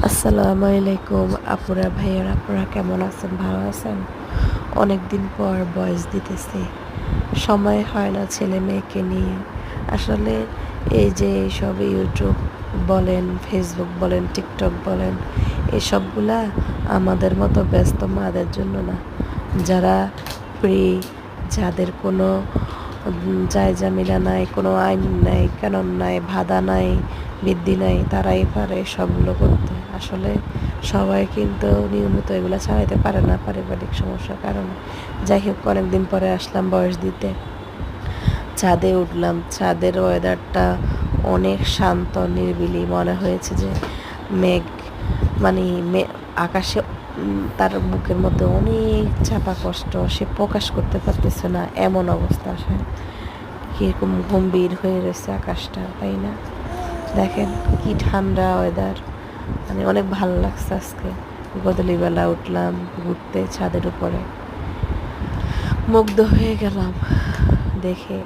আসসালামু আলাইকুম আপুরা ভাইয়ারা, আপনারা কেমন আছেন? ভালো আছেন? অনেক দিন পর ভয়েস দিতেছি। সময় হয় না ছেলে মেয়েকে নিয়ে। আসলে এই যে এইসব ইউটিউব বলেন, ফেসবুক বলেন, টিকটক বলেন, এসবগুলা আমাদের মতো ব্যস্ত মাদের জন্য না। যারা ফ্রি, যাদের কোনো জায়জামিলা নাই, কোনো আইন নাই, কানুন নাই, বাধা নাই, বৃদ্ধি নাই, তারাই পারে সবগুলো করতে। আসলে সবাই কিন্তু নিয়মিত এগুলো চালাতে পারে না পারিবারিক সমস্যার কারণে। যাই হোক, অনেকদিন পরে আসলাম ভয়েস দিতে। ছাদে উঠলাম, ছাদের ওয়েদারটা অনেক শান্ত নিরিবিলি মনে হয়েছে যে মেঘ, মানে আকাশে তার বুকের মধ্যে অনেক চাপা কষ্ট, সে প্রকাশ করতে পারতেছে না, এমন অবস্থা। সে কীরকম গম্ভীর হয়ে রয়েছে আকাশটা, তাই না? দেখেন কি ঠান্ডা ওয়েদার, মানে অনেক ভালো লাগছে আজকে। গধূলিবেলা উঠলাম ঘুরতে ছাদের উপরে, মুগ্ধ হয়ে গেলাম দেখে।